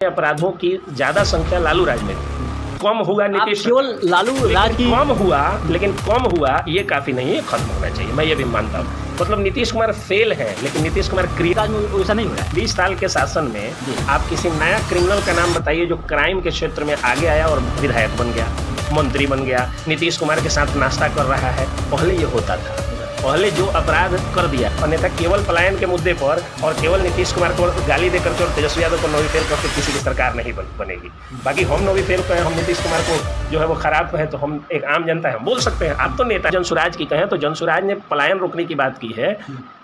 अपराधों की ज़्यादा संख्या लालू राज में थी। कम हुआ नीतीश, केवल लालू राज की कम हुआ, लेकिन कम हुआ ये काफ़ी नहीं है, खत्म होना चाहिए, मैं ये भी मानता हूँ। मतलब नीतीश कुमार फेल है, लेकिन नीतीश कुमार राज में वैसा नहीं हो रहा है। 20 साल के शासन में आप किसी नया क्रिमिनल का नाम बताइए जो क्राइम के क्षेत्र में आगे आया और विधायक बन गया, मंत्री बन गया, नीतीश कुमार के साथ नाश्ता कर रहा है। पहले ये होता था, पहले जो अपराध कर दिया अन्यथा केवल पलायन के मुद्दे पर और केवल नीतीश कुमार को गाली देकर के और तेजस्वी यादव को नोवी फेल करके किसी की सरकार नहीं बनेगी। बाकी हम नोवी फेल कहें, हम नीतीश कुमार को जो है वो खराब कहें, तो हम एक आम जनता है, हम बोल सकते हैं। आप तो नेता जनसुराज की कहें तो जनसुराज ने पलायन रोकने की बात की है,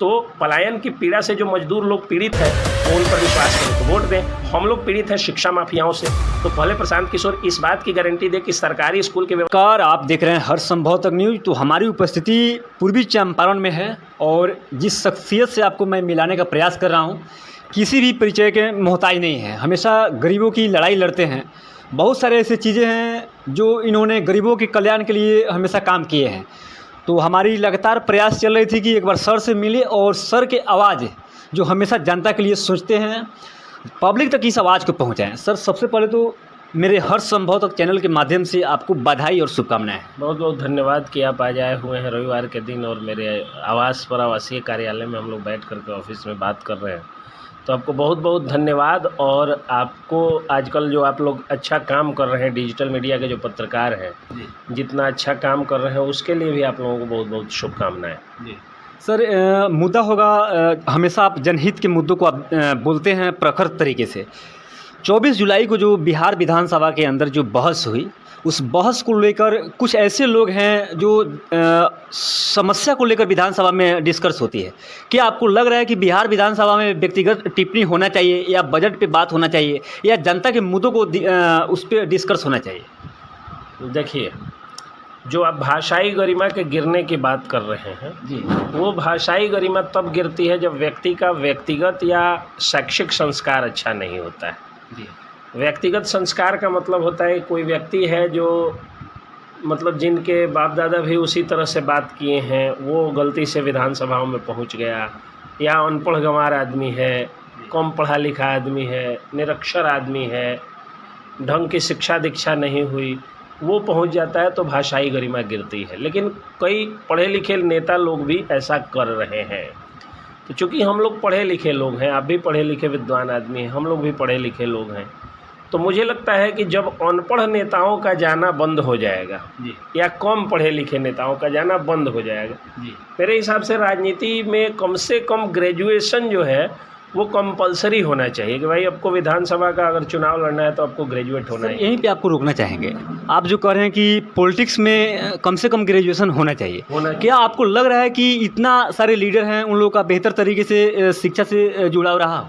तो पलायन की पीड़ा से जो मजदूर लोग पीड़ित है वो उन पर विश्वास करें तो वोट दें। हम लोग पीड़ित हैं शिक्षा माफियाओं से, तो पहले प्रशांत किशोर इस बात की गारंटी दे कि सरकारी स्कूल के नमस्कार, आप देख रहे हैं हर संभव तक न्यूज। तो हमारी उपस्थिति पूर्वी चंपारण में है और जिस शख्सियत से आपको मैं मिलाने का प्रयास कर रहा हूँ किसी भी परिचय के मोहताज नहीं है, हमेशा गरीबों की लड़ाई लड़ते हैं। बहुत सारे ऐसी चीज़ें हैं जो इन्होंने गरीबों के कल्याण के लिए हमेशा काम किए हैं। तो हमारी लगातार प्रयास चल रही थी कि एक बार सर से मिले और सर के आवाज़ जो हमेशा जनता के लिए सोचते हैं, पब्लिक तक इस आवाज़ को पहुँचाएँ। सर, सबसे पहले तो मेरे हर संभव तक चैनल के माध्यम से आपको बधाई और शुभकामनाएं। बहुत बहुत धन्यवाद कि आप आज आए हुए हैं रविवार के दिन और मेरे आवास पर, आवासीय कार्यालय में हम लोग बैठ करके ऑफिस में बात कर रहे हैं, तो आपको बहुत बहुत धन्यवाद। और आपको आजकल जो आप लोग अच्छा काम कर रहे हैं, डिजिटल मीडिया के जो पत्रकार हैं, जितना अच्छा काम कर रहे हैं उसके लिए भी आप लोगों को बहुत बहुत शुभकामनाएँ। सर, मुद्दा होगा, हमेशा आप जनहित के मुद्दों को आप बोलते हैं प्रखर तरीके से। 24 जुलाई को जो बिहार विधानसभा के अंदर जो बहस हुई, उस बहस को लेकर कुछ ऐसे लोग हैं जो समस्या को लेकर विधानसभा में डिस्कस होती है। क्या आपको लग रहा है कि बिहार विधानसभा में व्यक्तिगत टिप्पणी होना चाहिए या बजट पे बात होना चाहिए या जनता के मुद्दों को उस पर डिस्कस होना चाहिए? देखिए, जो आप भाषाई गरिमा के गिरने की बात कर रहे हैं जी, वो भाषाई गरिमा तब गिरती है जब व्यक्ति का व्यक्तिगत या शैक्षिक संस्कार अच्छा नहीं होता है। जी, व्यक्तिगत संस्कार का मतलब होता है कोई व्यक्ति है जो मतलब जिनके बाप दादा भी उसी तरह से बात किए हैं, वो गलती से विधानसभाओं में पहुंच गया, या अनपढ़ गंवार आदमी है, कम पढ़ा लिखा आदमी है, निरक्षर आदमी है, ढंग की शिक्षा दीक्षा नहीं हुई, वो पहुंच जाता है तो भाषाई गरिमा गिरती है। लेकिन कई पढ़े लिखे नेता लोग भी ऐसा कर रहे हैं। तो चूँकि हम लोग पढ़े लिखे लोग हैं, आप भी पढ़े लिखे विद्वान आदमी हैं, हम लोग भी पढ़े लिखे लोग हैं, तो मुझे लगता है कि जब अनपढ़ नेताओं का जाना बंद हो जाएगा या कम पढ़े लिखे नेताओं का जाना बंद हो जाएगा, मेरे हिसाब से राजनीति में कम से कम ग्रेजुएशन जो है वो कंपलसरी होना चाहिए कि भाई आपको विधानसभा का अगर चुनाव लड़ना है तो आपको ग्रेजुएट होना है। यहीं पे आपको रोकना चाहेंगे। आप जो कह रहे हैं कि पॉलिटिक्स में कम से कम ग्रेजुएशन होना चाहिए, क्या आपको लग रहा है कि इतना सारे लीडर हैं उन लोगों का बेहतर तरीके से शिक्षा से जुड़ाव रहा?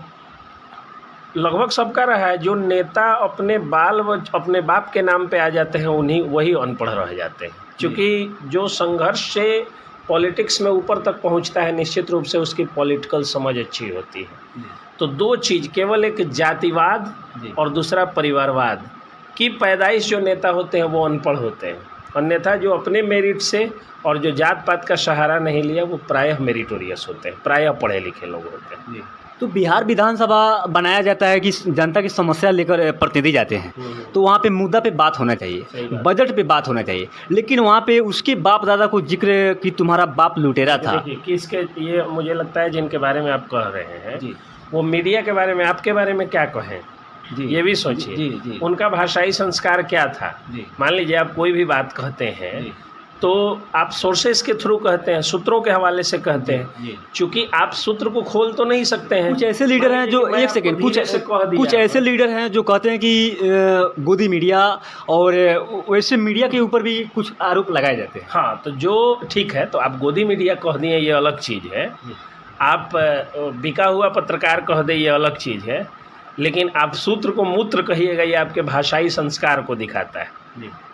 लगभग सबका रहा है। जो नेता अपने बाप के नाम पे आ जाते हैं वही अनपढ़ रह जाते हैं, क्योंकि जो संघर्ष से पॉलिटिक्स में ऊपर तक पहुंचता है निश्चित रूप से उसकी पॉलिटिकल समझ अच्छी होती है। तो दो चीज़, केवल एक जातिवाद और दूसरा परिवारवाद की पैदाइश जो नेता होते हैं वो अनपढ़ होते हैं। अन्यथा जो अपने मेरिट से और जो जात पात का सहारा नहीं लिया वो प्रायः मेरिटोरियस होते हैं, प्रायः पढ़े लिखे लोग होते हैं। तो बिहार विधानसभा बनाया जाता है कि जनता की समस्या लेकर प्रतिनिधि जाते हैं, तो वहाँ पे मुद्दा पे बात होना चाहिए, बजट पे बात होना चाहिए, लेकिन वहाँ पे उसके बाप दादा को जिक्र कि तुम्हारा बाप लुटेरा था। किसके, ये मुझे लगता है जिनके बारे में आप कह रहे हैं वो मीडिया के बारे में, आपके बारे में क्या कहें ये भी सोचिए। उनका भाषाई संस्कार क्या था? मान लीजिए आप कोई भी बात कहते हैं तो आप सोर्सेस के थ्रू कहते हैं, सूत्रों के हवाले से कहते हैं, क्योंकि आप सूत्र को खोल तो नहीं सकते हैं। कुछ ऐसे लीडर हैं जो एक सेकेंड कुछ ऐसे लीडर हैं जो कहते हैं कि गोदी मीडिया और वैसे मीडिया के ऊपर भी कुछ आरोप लगाए जाते हैं। हाँ, तो जो ठीक है, तो आप गोदी मीडिया कह दिए ये अलग चीज़ है, आप बिका हुआ पत्रकार कह दे ये अलग चीज़ है, लेकिन आप सूत्र को मूत्र कहिएगा ये आपके भाषाई संस्कार को दिखाता है।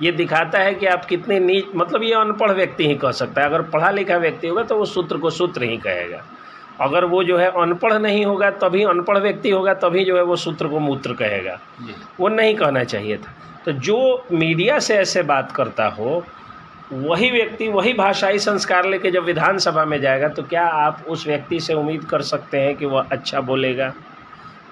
ये दिखाता है कि आप कितने नीच, मतलब ये अनपढ़ व्यक्ति ही कह सकता है। अगर पढ़ा लिखा व्यक्ति होगा तो वो सूत्र को सूत्र ही कहेगा। अगर वो जो है अनपढ़ नहीं होगा, तभी अनपढ़ व्यक्ति होगा तभी जो है वो सूत्र को मूत्र कहेगा, वो नहीं कहना चाहिए था। तो जो मीडिया से ऐसे बात करता हो वही व्यक्ति वही भाषाई संस्कार लेके जब विधानसभा में जाएगा तो क्या आप उस व्यक्ति से उम्मीद कर सकते हैं कि वह अच्छा बोलेगा?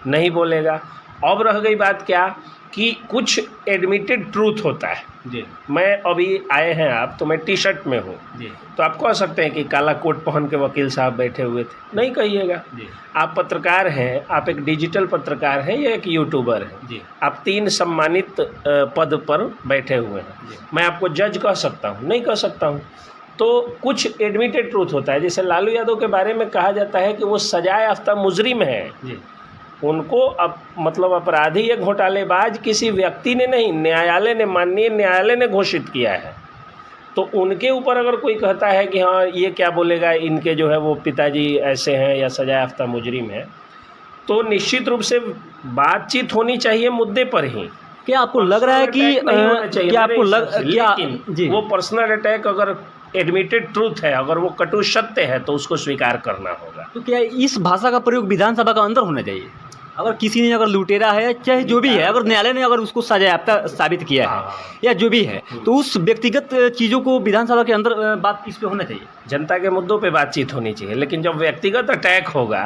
नहीं बोलेगा। अब रह गई बात क्या कि कुछ एडमिटेड ट्रूथ होता है। जी मैं अभी आए हैं आप, तो मैं टी शर्ट में हूँ, जी तो आप कह सकते हैं कि काला कोट पहन के वकील साहब बैठे हुए थे, नहीं कहिएगा। जी आप पत्रकार हैं, आप एक डिजिटल पत्रकार हैं या एक यूट्यूबर हैं, जी आप 3 सम्मानित पद पर बैठे हुए हैं। जी। मैं आपको जज कह सकता हूँ? नहीं कह सकता हूँ। तो कुछ एडमिटेड ट्रूथ होता है, जैसे लालू यादव के बारे में कहा जाता है कि वो सजा याफ्ता मुजरिम है। जी उनको अब मतलब अपराधी या घोटालेबाज किसी व्यक्ति ने नहीं, न्यायालय ने, माननीय न्यायालय ने घोषित किया है। तो उनके ऊपर अगर कोई कहता है कि हाँ ये क्या बोलेगा, इनके जो है वो पिताजी ऐसे हैं या सजा याफ्ता मुजरिम है, तो निश्चित रूप से बातचीत होनी चाहिए मुद्दे पर ही। क्या आपको लग रहा है कि क्या आपको लेकिन वो पर्सनल अटैक अगर एडमिटेड ट्रूथ है, अगर वो कटु सत्य है, तो उसको स्वीकार करना होगा। तो क्या इस भाषा का प्रयोग विधानसभा का अंदर होना चाहिए? अगर किसी ने अगर लुटेरा है, चाहे जो भी है, अगर न्यायालय ने अगर उसको सजायाफ्ता साबित किया है या जो भी है, तो उस व्यक्तिगत चीज़ों को विधानसभा के अंदर बात इस पे होना चाहिए। जनता के मुद्दों पे बातचीत होनी चाहिए, लेकिन जब व्यक्तिगत अटैक होगा,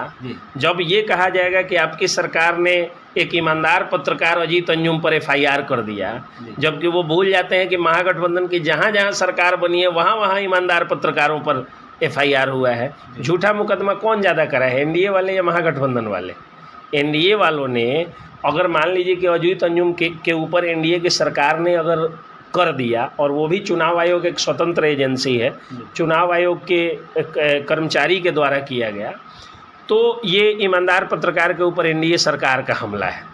जब ये कहा जाएगा कि आपकी सरकार ने एक ईमानदार पत्रकार अजीत अंजुम पर FIR कर दिया, जबकि वो भूल जाते हैं कि महागठबंधन की जहाँ जहाँ सरकार बनी है वहाँ वहाँ ईमानदार पत्रकारों पर FIR हुआ है। झूठा मुकदमा कौन ज़्यादा करा है, NDA वाले या महागठबंधन वाले? NDA वालों ने, अगर मान लीजिए कि अजीत अंजुम के ऊपर NDA की सरकार ने अगर कर दिया, और वो भी चुनाव आयोग एक स्वतंत्र एजेंसी है, चुनाव आयोग के कर्मचारी के द्वारा किया गया, तो ये ईमानदार पत्रकार के ऊपर NDA सरकार का हमला है।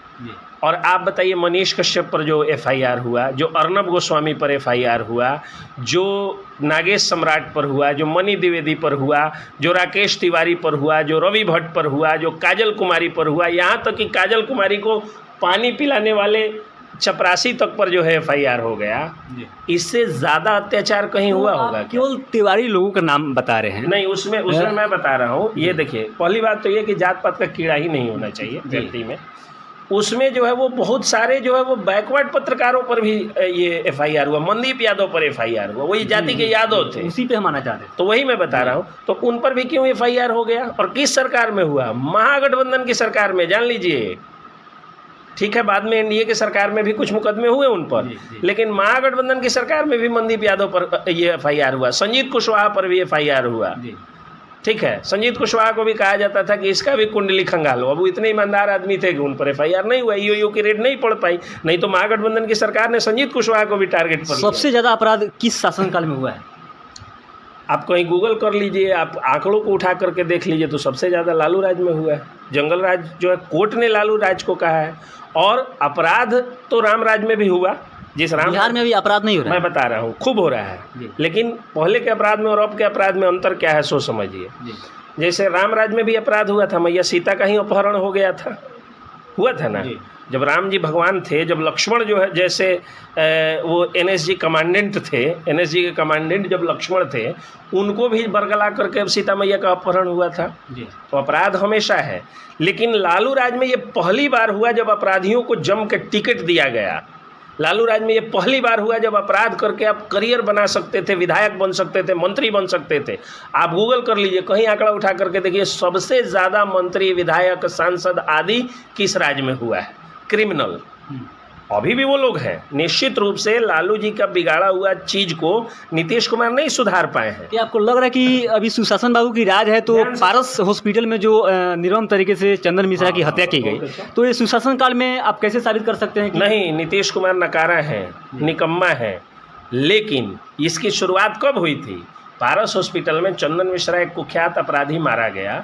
और आप बताइए, मनीष कश्यप पर जो FIR हुआ, जो अर्नब गोस्वामी पर FIR हुआ, जो नागेश सम्राट पर हुआ, जो मनी द्विवेदी पर हुआ, जो राकेश तिवारी पर हुआ, जो रवि भट्ट पर हुआ, जो काजल कुमारी पर हुआ, यहाँ तक कि काजल कुमारी को पानी पिलाने वाले चपरासी तक पर जो है FIR हो गया, इससे ज़्यादा अत्याचार कहीं हुआ होगा? केवल तिवारी लोगों का नाम बता रहे हैं। नहीं, उसमें मैं बता रहा हूँ। ये देखिए, पहली बात तो ये कि जात पात का कीड़ा ही नहीं होना चाहिए व्यक्ति में। उसमें जो है वो बहुत सारे जो है वो बैकवर्ड पत्रकारों पर भी ये FIR हुआ। मनदीप यादव पर FIR हुआ, वही जाति के यादव थे, उसी पे हम आना चाहते हैं। तो वही मैं बता रहा हूँ। तो उन पर भी क्यों FIR हो गया, और किस सरकार में हुआ? महागठबंधन की सरकार में, जान लीजिए। ठीक है, बाद में NDA की सरकार में भी कुछ मुकदमे हुए उन पर, लेकिन महागठबंधन की सरकार में भी मनदीप यादव पर ये FIR हुआ। संजीत कुशवाहा पर भी FIR हुआ। ठीक है, संजीत कुशवाहा को भी कहा जाता था कि इसका भी कुंडली खंगालो। अब वो इतने ईमानदार आदमी थे कि उन पर FIR नहीं हुआ, EOU की रेड नहीं पड़ पाई, नहीं तो महागठबंधन की सरकार ने संजीत कुशवाहा को भी टारगेट पर। सबसे ज़्यादा अपराध किस शासनकाल में हुआ है? आप कहीं गूगल कर लीजिए, आप आंकड़ों को उठा करके देख लीजिए, तो सबसे ज़्यादा लालू राज में हुआ है। जंगल राज जो है, कोर्ट ने लालू राज को कहा है, और अपराध तो राम राज में भी हुआ। जिस राम बिहार में भी अपराध नहीं हो रहा है, मैं बता रहा हूँ, खूब हो रहा है। लेकिन पहले के अपराध में और अब के अपराध में अंतर क्या है, सो समझिए। जैसे राम राज में भी अपराध हुआ था, मैया सीता का ही अपहरण हो गया था, हुआ था ना। जब राम जी भगवान थे, जब लक्ष्मण जो है, जैसे वो NSG कमांडेंट थे, NSG के कमांडेंट जब लक्ष्मण थे, उनको भी बरगला करके अब सीता मैया का अपहरण हुआ था। तो अपराध हमेशा है, लेकिन लालू राज में ये पहली बार हुआ जब अपराधियों को जम के टिकट दिया गया। लालू राज में ये पहली बार हुआ जब अपराध करके आप करियर बना सकते थे, विधायक बन सकते थे, मंत्री बन सकते थे। आप गूगल कर लीजिए, कहीं आंकड़ा उठा करके देखिए, सबसे ज़्यादा मंत्री, विधायक, सांसद आदि किस राज्य में हुआ है? क्रिमिनल। अभी भी वो लोग हैं। निश्चित रूप से लालू जी का बिगाड़ा हुआ चीज़ को नीतीश कुमार नहीं सुधार पाए हैं। क्या आपको लग रहा है कि अभी सुशासन बाबू की राज है, तो पारस हॉस्पिटल में जो निर्मम तरीके से चंदन मिश्रा की हत्या की गई, तो ये सुशासन काल में आप कैसे साबित कर सकते हैं कि नहीं, नीतीश कुमार नकारा है, निकम्मा है। लेकिन इसकी शुरुआत कब हुई थी? पारस हॉस्पिटल में चंदन मिश्रा, एक कुख्यात अपराधी, मारा गया।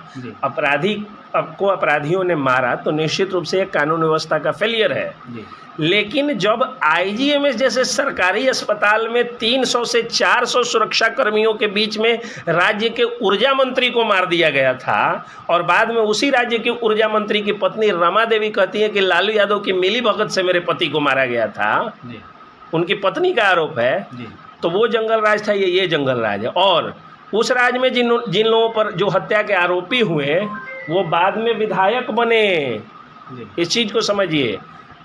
अपराधियों ने मारा, तो निश्चित रूप से एक कानून व्यवस्था का फेलियर है। लेकिन जब IGMS जैसे सरकारी अस्पताल में 300 से 400 सुरक्षा कर्मियों के बीच में राज्य के ऊर्जा मंत्री को मार दिया गया था, और बाद में उसी राज्य की ऊर्जा मंत्री की पत्नी रमा देवी कहती है कि लालू यादव की मिलीभगत से मेरे पति को मारा गया था, उनकी पत्नी का आरोप है, तो वो जंगल राज था, ये जंगल राज है। और उस राज में जिन लोगों पर जो हत्या के आरोपी हुए, वो बाद में विधायक बने। इस चीज़ को समझिए,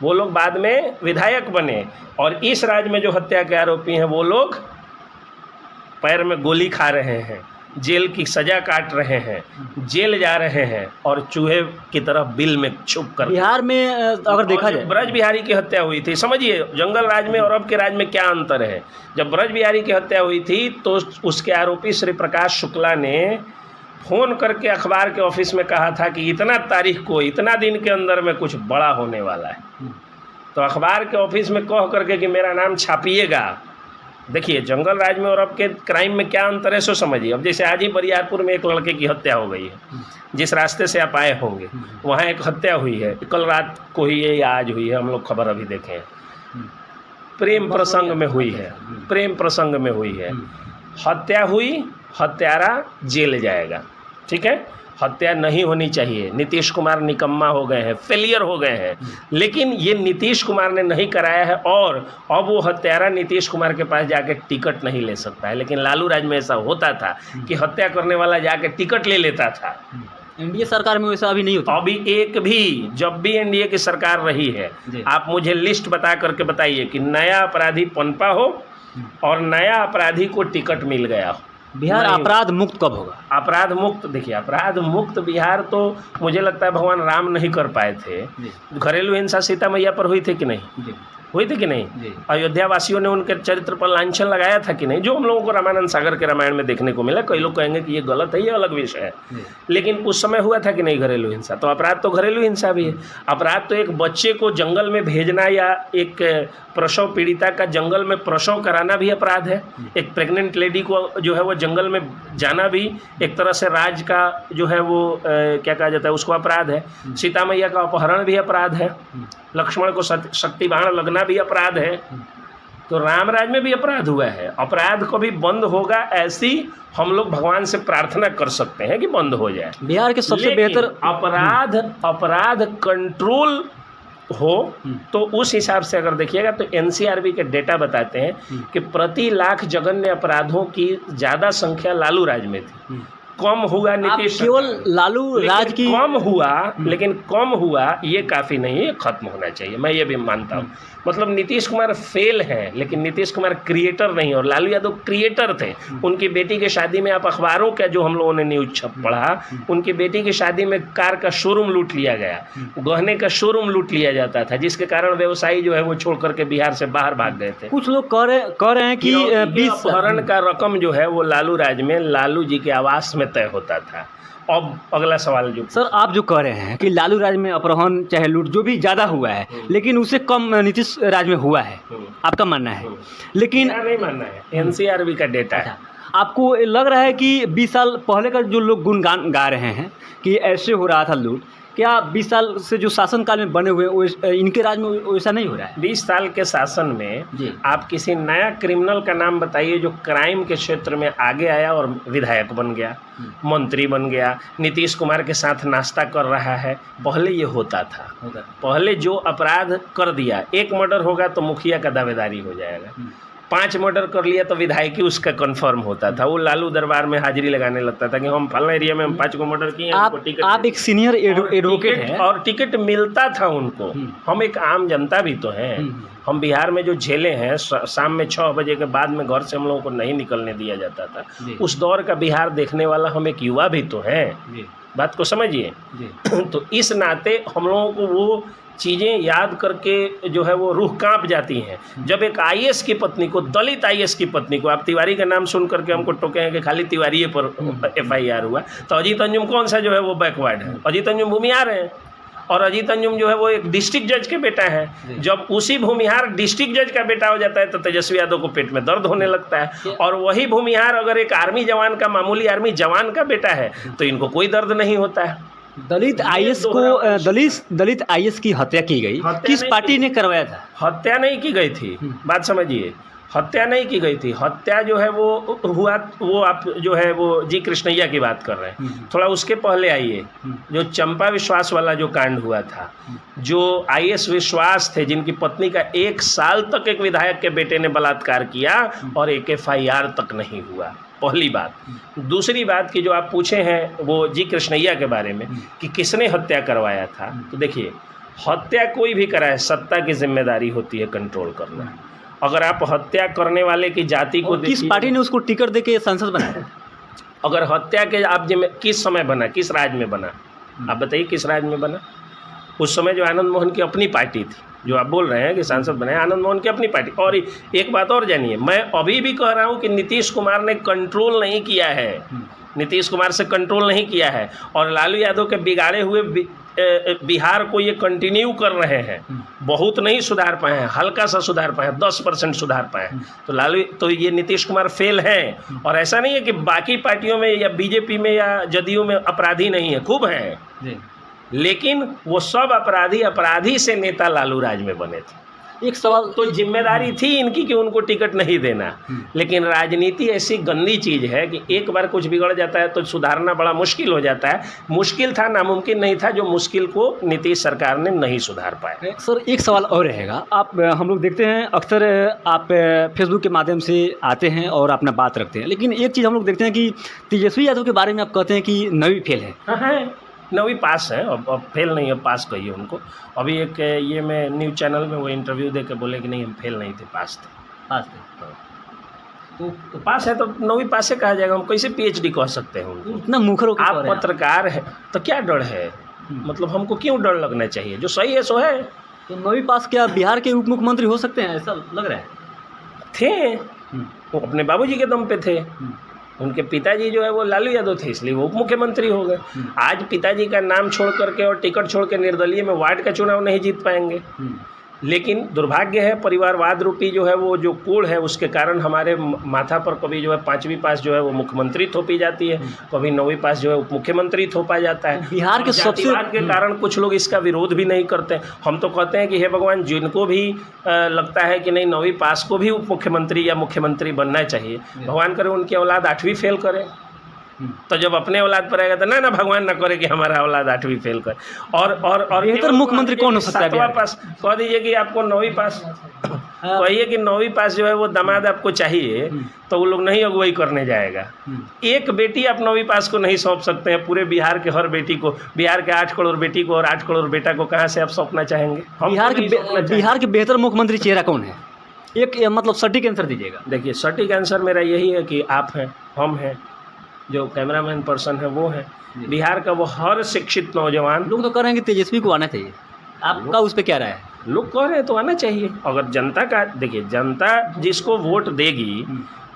वो लोग बाद में विधायक बने, और इस राज्य में जो हत्या के आरोपी हैं वो लोग पैर में गोली खा रहे हैं। जेल की सजा काट रहे हैं, जेल जा रहे हैं और चूहे की तरह बिल में छुप कर। बिहार में अगर देखा जाए, ब्रज बिहारी की हत्या हुई थी, समझिए जंगल राज में और अब के राज में क्या अंतर है। जब ब्रज बिहारी की हत्या हुई थी तो उसके आरोपी श्री प्रकाश शुक्ला ने फ़ोन करके अखबार के ऑफिस में कहा था कि इतना तारीख को, इतना दिन के अंदर में कुछ बड़ा होने वाला है। तो अखबार के ऑफिस में कह करके कि मेरा नाम छापिएगा। देखिए जंगल राज में और अब के क्राइम में क्या अंतर है सो समझिए। अब जैसे आज ही बरियारपुर में एक लड़के की हत्या हो गई है, जिस रास्ते से आप आए होंगे वहाँ एक हत्या हुई है, कल रात को ही है या आज हुई है, हम लोग खबर अभी देखे हैं। प्रेम प्रसंग में हुई है, प्रेम प्रसंग में हुई है, हत्या हुई, हत्यारा जेल जाएगा, ठीक है। हत्या नहीं होनी चाहिए। नीतीश कुमार निकम्मा हो गए हैं, फेलियर हो गए हैं, लेकिन ये नीतीश कुमार ने नहीं कराया है और अब वो हत्यारा नीतीश कुमार के पास जाके टिकट नहीं ले सकता है। लेकिन लालू राज में ऐसा होता था कि हत्या करने वाला जाके टिकट ले लेता था। एनडीए सरकार में वैसा अभी नहीं होता। अभी एक भी, जब भी एनडीए की सरकार रही है, आप मुझे लिस्ट बता करके बताइए कि नया अपराधी पनपा हो और नया अपराधी को टिकट मिल गया हो। बिहार अपराध मुक्त कब होगा? अपराध मुक्त, देखिए अपराध मुक्त बिहार तो मुझे लगता है भगवान राम नहीं कर पाए थे। घरेलू हिंसा सीता मैया पर हुई थी कि नहीं? हुई थी कि नहीं? अयोध्या वासियों ने उनके चरित्र पर लांछन लगाया था कि नहीं? जो हम लोगों को रामानंद सागर के रामायण में देखने को मिला। कई लोग कहेंगे कि ये गलत है, ये अलग विषय है, लेकिन उस समय हुआ था कि नहीं घरेलू हिंसा? तो अपराध तो घरेलू हिंसा भी है। अपराध तो एक बच्चे को जंगल में भेजना या एक प्रसव पीड़िता का जंगल में प्रसव कराना भी अपराध है। एक प्रेग्नेंट लेडी को जो है वो जंगल में जाना भी एक तरह से राज का जो है वो क्या कहा जाता है उसको अपराध है। सीता मैया का अपहरण भी अपराध है, लक्ष्मण को शक्ति बाण लगना भी अपराध है। तो रामराज में भी अपराध हुआ है। अपराध कभी बंद होगा ऐसी हम लोग भगवान से प्रार्थना कर सकते हैं कि बंद हो जाए। बिहार के सबसे बेहतर अपराध कंट्रोल हो तो उस हिसाब से अगर देखिएगा तो एनसीआरबी के डेटा बताते हैं कि प्रति लाख जघन्य अपराधों की ज़्यादा संख्या लालू राज में थी। कम हुआ नीतीश, केवल लालू राज की कम हुआ, लेकिन कम हुआ ये काफ़ी नहीं है, खत्म होना चाहिए, मैं ये भी मानता हूँ। मतलब नीतीश कुमार फेल हैं, लेकिन नीतीश कुमार क्रिएटर नहीं, और लालू यादव क्रिएटर थे। उनकी बेटी की शादी में आप अखबारों का जो हम लोगों ने न्यूज पढ़ा, उनकी बेटी की शादी में कार का शोरूम लूट लिया गया, गहने का शोरूम लूट लिया जाता था, जिसके कारण व्यवसायी जो है वो छोड़ करके बिहार से बाहर भाग गए थे। कुछ लोग कह रहे हैं कि 20 अपहरण का रकम जो है वो लालू राज में लालू जी के आवास में तय होता था। अब अगला सवाल जो सर आप जो कह रहे हैं कि लालू राज में अपहरण चाहे लूट जो भी ज़्यादा हुआ है, लेकिन उससे कम नीतीश राज में हुआ है, आपका मानना है? लेकिन नहीं मानना है, एनसीआरबी का डेटा है। आपको लग रहा है कि 20 साल पहले का जो लोग गुणगान गा रहे हैं कि ऐसे हो रहा था लूट, क्या 20 साल से जो शासनकाल में बने हुए इनके राज में वैसा नहीं हो रहा है? 20 साल के शासन में आप किसी नया क्रिमिनल का नाम बताइए जो क्राइम के क्षेत्र में आगे आया और विधायक बन गया, मंत्री बन गया, नीतीश कुमार के साथ नाश्ता कर रहा है। पहले ये होता था, पहले जो अपराध कर दिया, एक मर्डर होगा तो मुखिया का दावेदारी हो जाएगा, 5 मर्डर कर लिया तो विधायकी उसका कंफर्म होता था। वो लालू दरबार में हाजिरी लगाने लगता था कि हम फलना एरिया में हम 5 को मर्डर किए। आप एक सीनियर एडवोकेट हैं और टिकट मिलता था उनको। हम एक आम जनता भी तो हैं। हम बिहार में जो झेले हैं, शाम में 6 बजे के बाद में घर से हम लोगों को नहीं निकलने दिया जाता था। उस दौर का बिहार देखने वाला हम एक युवा भी तो हैं, बात को समझिए। तो इस नाते हम लोगों को वो चीज़ें याद करके जो है वो रूह कांप जाती हैं। जब एक आईएएस की पत्नी को, दलित आईएएस की पत्नी को, आप तिवारी का नाम सुन करके हमको टोके हैं कि खाली तिवारी पर एफआईआर हुआ, तो अजीत अंजुम कौन सा जो है वो बैकवर्ड है? अजीत अंजुम भूमिहार हैं, और अजीत अंजुम जो है वो एक डिस्ट्रिक्ट जज के बेटा है। जब उसी भूमिहार डिस्ट्रिक्ट जज का बेटा हो जाता है तो तेजस्वी यादव को पेट में दर्द होने लगता है। और वही भूमिहार अगर एक आर्मी जवान का, मामूली आर्मी जवान का बेटा है तो इनको कोई दर्द नहीं होता है। दलित आईएएस को दलित आईएएस की हत्या की गई, किस पार्टी ने करवाया था? हत्या नहीं की गई थी, बात समझिए, हत्या नहीं की गई थी। हत्या जो है वो हुआ, वो आप जो है वो जी कृष्णैया की बात कर रहे हैं। थोड़ा उसके पहले आइए, जो चंपा विश्वास वाला जो कांड हुआ था, जो आईएएस विश्वास थे जिनकी पत्नी का 1 साल तक एक विधायक के बेटे ने बलात्कार किया और एक एफआईआर तक नहीं हुआ, पहली बात। दूसरी बात कि जो आप पूछे हैं वो जी कृष्णैया के बारे में कि किसने हत्या करवाया था, तो देखिए हत्या कोई भी कराए, सत्ता की जिम्मेदारी होती है कंट्रोल करना। अगर आप हत्या करने वाले की जाति को, किस पार्टी ने उसको टिकट देके सांसद बनाया? अगर हत्या के आप जिम्मे किस समय बना, किस राज्य में बना, आप बताइए किस राज्य में बना? उस समय जो आनंद मोहन की अपनी पार्टी थी, जो आप बोल रहे हैं कि सांसद बने, आनंद मोहन की अपनी पार्टी। और एक बात और जानिए, मैं अभी भी कह रहा हूँ कि नीतीश कुमार ने कंट्रोल नहीं किया है, नीतीश कुमार से कंट्रोल नहीं किया है, और लालू यादव के बिगाड़े हुए बिहार को ये कंटिन्यू कर रहे हैं। बहुत नहीं सुधार पाए हैं, हल्का सा सुधार पाए हैं, 10% सुधार पाए हैं। तो ये नीतीश कुमार फेल हैं। और ऐसा नहीं है कि बाकी पार्टियों में या बीजेपी में या जदयू में अपराधी नहीं है, खूब हैं, लेकिन वो सब अपराधी से नेता लालू राज में बने थे। एक सवाल तो जिम्मेदारी थी इनकी कि उनको टिकट नहीं देना, लेकिन राजनीति ऐसी गंदी चीज़ है कि एक बार कुछ बिगड़ जाता है तो सुधारना बड़ा मुश्किल हो जाता है। मुश्किल था, नामुमकिन नहीं था, जो मुश्किल को नीतीश सरकार ने नहीं सुधार पाया। सर एक सवाल और रहेगा, आप हम लोग देखते हैं अक्सर आप फेसबुक के माध्यम से आते हैं और अपना बात रखते हैं, लेकिन एक चीज़ हम लोग देखते हैं कि तेजस्वी यादव के बारे में आप कहते हैं कि 9वीं फेल है। हाँ, 9वीं पास है, अब फेल नहीं है, पास कहिए उनको। अभी एक ये मैं न्यूज़ चैनल में वो इंटरव्यू दे के बोले कि नहीं हम फेल नहीं थे, पास थे। पास थे तो पास है तो 9वीं पास से कहा जाएगा, हम कैसे PhD कह सकते हैं उनको? इतना मुखर होकर आप पत्रकार हैं तो क्या डर है? मतलब हमको क्यों डर लगना चाहिए? जो सही है सो है। तो 9वीं पास क्या बिहार के उप मुख्यमंत्री हो सकते हैं, ऐसा लग रहा है? थे, वो अपने बाबूजी के दम पे थे। उनके पिताजी जो है वो लालू यादव थे, इसलिए वो उप मुख्यमंत्री हो गए। आज पिताजी का नाम छोड़ करके और टिकट छोड़ के निर्दलीय में वार्ड का चुनाव नहीं जीत पाएंगे। लेकिन दुर्भाग्य है, परिवारवाद रूपी जो है वो जो कोड़ है, उसके कारण हमारे माथा पर कभी जो है 5वीं पास जो है वो मुख्यमंत्री थोपी जाती है, कभी 9वीं पास जो है उप मुख्यमंत्री थोपा जाता है। बिहार के सबसे के कारण कुछ लोग इसका विरोध भी नहीं करते। हम तो कहते हैं कि हे भगवान, जिनको भी लगता है कि नहीं 9वीं पास को भी उप मुख्यमंत्री या मुख्यमंत्री बनना चाहिए, भगवान करे उनकी औलाद 8वीं फेल करे। तो जब अपने औलाद पर आएगा तो ना भगवान ना करे कि हमारा औलाद 8वीं फेल करे। और बेहतर मुख्यमंत्री कौन हो सकता है? 7वां पास कह दीजिए कि आपको 9वीं पास, कहिए कि 9वीं पास जो है वो दामाद आपको चाहिए, तो वो लोग नहीं अगुवाई करने जाएगा। एक बेटी आप 9वीं पास को नहीं सौंप सकते हैं, पूरे बिहार के हर बेटी को, बिहार के 8 करोड़ बेटी को और 8 करोड़ बेटा को कहाँ से आप सौंपना चाहेंगे? बिहार के बेहतर मुख्यमंत्री चेहरा कौन है? एक मतलब सटीक आंसर दीजिएगा। देखिए, सटीक आंसर मेरा यही है कि आप हैं, हम हैं, जो कैमरामैन पर्सन है वो है। बिहार का वो हर शिक्षित नौजवान, लोग तो कह रहे हैं कि तेजस्वी को आना चाहिए, आपका उस पर क्या राय है? लोग कह रहे हैं तो आना चाहिए। अगर जनता का, देखिए जनता जिसको वोट देगी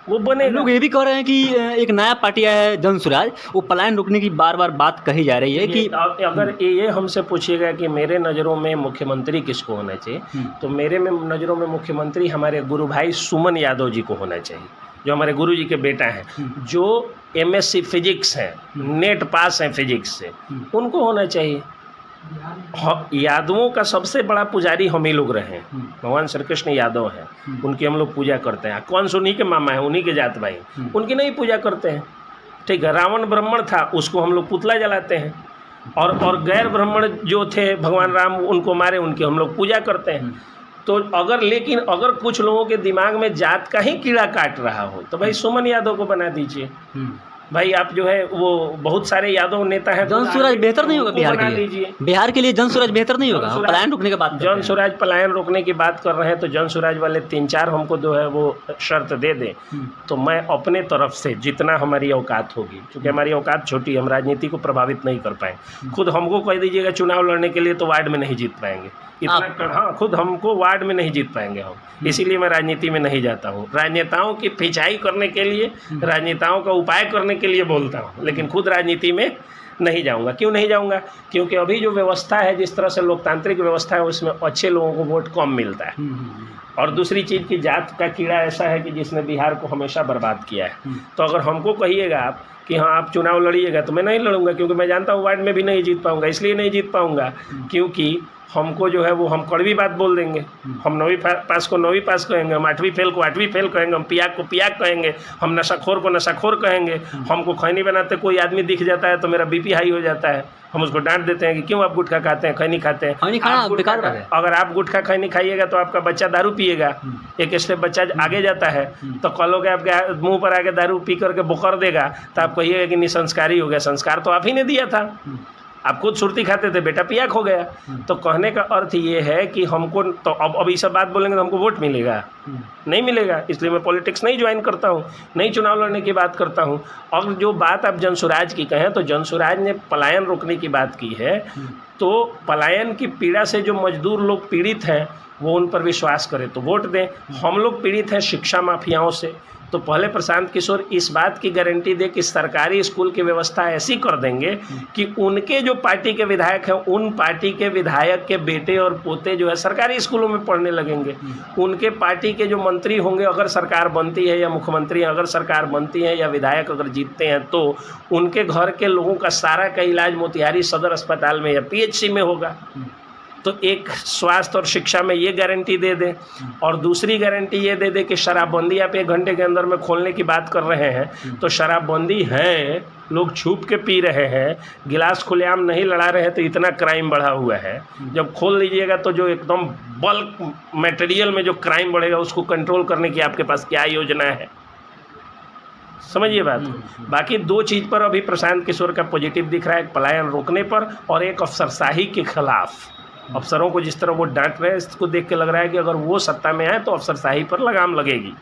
वो बने। लोग ये भी कह रहे हैं कि एक नया पार्टी आया है जन स्वराज, वो पलायन रोकने की बार बार बात कही जा रही है कि अगर ये हमसे पूछिएगा कि मेरे नज़रों में मुख्यमंत्री किसको होना चाहिए, तो मेरे में नज़रों में मुख्यमंत्री हमारे गुरु भाई सुमन यादव जी को होना चाहिए, जो हमारे गुरुजी के बेटा हैं, जो MSc फिजिक्स हैं, नेट पास हैं फिजिक्स से, उनको होना चाहिए। यादवों का सबसे बड़ा पुजारी हम ही लोग रहे हैं, भगवान श्री कृष्ण यादव हैं, उनकी हम लोग पूजा करते हैं। कौन से उन्हीं के मामा हैं, उन्हीं के जात भाई, उनकी नहीं पूजा करते हैं। ठीक है, रावण ब्राह्मण था, उसको हम लोग पुतला जलाते हैं, और गैर ब्राह्मण जो थे भगवान राम, उनको मारे, उनकी हम लोग पूजा करते हैं। तो अगर कुछ लोगों के दिमाग में जात का ही कीड़ा काट रहा हो तो भाई सुमन यादव को बना दीजिए। भाई आप जो है वो बहुत सारे यादव नेता हैं, जन स्वराज बेहतर नहीं होगा बिहार के लिए? बिहार के लिए जन स्वराज बेहतर नहीं होगा? पलायन रोकने की बात, जन स्वराज पलायन रोकने की बात कर रहे हैं, तो जन स्वराज वाले 3-4 हमको जो है वो शर्त दे दें, तो मैं अपने तरफ से जितना हमारी औकात होगी, क्योंकि हमारी औकात छोटी, हम राजनीति को प्रभावित नहीं कर पाएंगे। खुद हमको कह दीजिएगा चुनाव लड़ने के लिए तो वार्ड में नहीं जीत पाएंगे इतना। हाँ, खुद हमको वार्ड में नहीं जीत पाएंगे हम, इसीलिए मैं राजनीति में नहीं जाता हूँ। राजनेताओं की पिछाई करने के लिए, राजनेताओं का उपाय करने के लिए बोलता हूँ, लेकिन खुद राजनीति में नहीं जाऊँगा। क्यों नहीं जाऊँगा? क्योंकि अभी जो व्यवस्था है, जिस तरह से लोकतांत्रिक व्यवस्था है, उसमें अच्छे लोगों को वोट कम मिलता है। और दूसरी चीज़ की जात का कीड़ा ऐसा है कि जिसने बिहार को हमेशा बर्बाद किया है। तो अगर हमको कहिएगा आप कि हाँ आप चुनाव लड़िएगा, तो मैं नहीं लड़ूंगा, क्योंकि मैं जानता हूँ वार्ड में भी नहीं जीत पाऊंगा। इसलिए नहीं जीत पाऊंगा क्योंकि हमको जो है वो हम कड़वी बात बोल देंगे। हम 9वीं पास को 9वीं पास कहेंगे, हम 8वीं फेल को 8वीं फेल कहेंगे, हम पियाक को पियाक कहेंगे, हम नशाखोर को नशाखोर कहेंगे। हमको खैनी बनाते कोई आदमी दिख जाता है तो मेरा BP हाई हो जाता है, हम उसको डांट देते हैं कि क्यों आप गुटखा खाते हैं, खैनी खाते हैं। अगर आप गुटखा खैनी खाइएगा तो आपका बच्चा दारू पिएगा, एक स्टेप बच्चा आगे जाता है, तो कलोगे आपके मुंह पर आके दारू पी करके बुखार देगा, तो आप कहिएगा कि निसंस्कारी हो गया। संस्कार तो आप ही ने दिया था। आप खुद सुर्ती खाते थे, बेटा पिया खो गया। तो कहने का अर्थ ये है कि हमको तो अब ये सब बात बोलेंगे तो हमको वोट मिलेगा, नहीं मिलेगा। इसलिए मैं पॉलिटिक्स नहीं ज्वाइन करता हूँ, नहीं चुनाव लड़ने की बात करता हूँ। और जो बात आप जनसुराज की कहें तो जनसुराज ने पलायन रोकने की बात की है, तो पलायन की पीड़ा से जो मजदूर लोग पीड़ित हैं वो उन पर विश्वास करें तो वोट दें। हम लोग पीड़ित हैं शिक्षा माफियाओं से, तो पहले प्रशांत किशोर इस बात की गारंटी दे कि सरकारी स्कूल की व्यवस्था ऐसी कर देंगे कि उनके जो पार्टी के विधायक हैं उन पार्टी के विधायक के बेटे और पोते जो है सरकारी स्कूलों में पढ़ने लगेंगे। उनके पार्टी के जो मंत्री होंगे, अगर सरकार बनती है, या मुख्यमंत्री अगर सरकार बनती है, या विधायक अगर जीतते हैं, तो उनके घर के लोगों का सारा का इलाज मोतिहारी सदर अस्पताल में या PHC में होगा। तो एक स्वास्थ्य और शिक्षा में ये गारंटी दे दें, और दूसरी गारंटी ये दे दें कि शराबबंदी आप 1 घंटे के अंदर में खोलने की बात कर रहे हैं, तो शराबबंदी है, लोग छुप के पी रहे हैं, गिलास खुलेआम नहीं लड़ा रहे, तो इतना क्राइम बढ़ा हुआ है। जब खोल लीजिएगा तो जो एकदम बल्क मटेरियल में जो क्राइम बढ़ेगा उसको कंट्रोल करने की आपके पास क्या योजना है, समझिए बात को। बाकी 2 चीज़ पर अभी प्रशांत किशोर का पॉजिटिव दिख रहा है, एक पलायन रोकने पर और एक अफसरशाही के खिलाफ। अफसरों को जिस तरह वो डांट रहे हैं, इसको देख के लग रहा है कि अगर वो सत्ता में आए तो अफसरशाही पर लगाम लगेगी,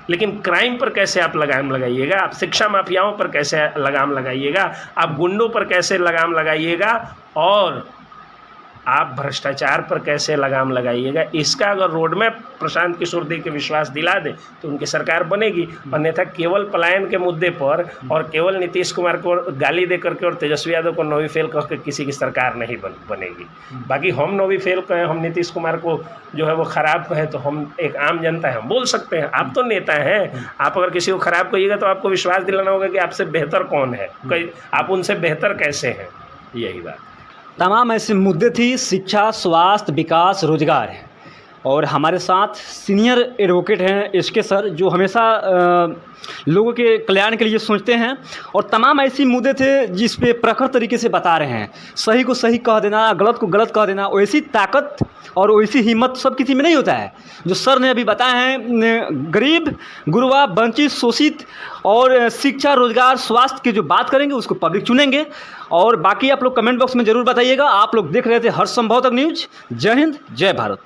लेकिन क्राइम पर कैसे आप लगाम लगाइएगा, आप शिक्षा माफियाओं पर कैसे लगाम लगाइएगा, आप गुंडों पर कैसे लगाम लगाइएगा, और आप भ्रष्टाचार पर कैसे लगाम लगाइएगा। इसका अगर रोड मैप प्रशांत किशोर दे के विश्वास दिला दे तो उनकी सरकार बनेगी। अन्यथा केवल पलायन के मुद्दे पर और केवल नीतीश कुमार को गाली दे करके और तेजस्वी यादव को नौवीं फेल कह के किसी की सरकार नहीं बनेगी। बाकी हम नौवीं फेल कहें, हम नीतीश कुमार को जो है वो ख़राब कहें, तो हम एक आम जनता है, हम बोल सकते हैं। आप तो नेता हैं, आप अगर किसी को ख़राब कहिएगा तो आपको विश्वास दिलाना होगा कि आपसे बेहतर कौन है, आप उनसे बेहतर कैसे हैं, यही बात। तमाम ऐसे मुद्दे थी, शिक्षा, स्वास्थ्य, विकास, रोजगार है। और हमारे साथ सीनियर एडवोकेट हैं SK सर, जो हमेशा लोगों के कल्याण के लिए सोचते हैं, और तमाम ऐसी मुद्दे थे जिस पे प्रखर तरीके से बता रहे हैं। सही को सही कह देना, गलत को गलत कह देना, वैसी ताकत और वैसी हिम्मत सब किसी में नहीं होता है। जो सर ने अभी बताया है, गरीब, गुरबा, वंचित, शोषित और शिक्षा, रोजगार, स्वास्थ्य की जो बात करेंगे उसको पब्लिक चुनेंगे। और बाकी आप लोग कमेंट बॉक्स में ज़रूर बताइएगा। आप लोग देख रहे थे हर संभव तक न्यूज़। जय हिंद, जय भारत।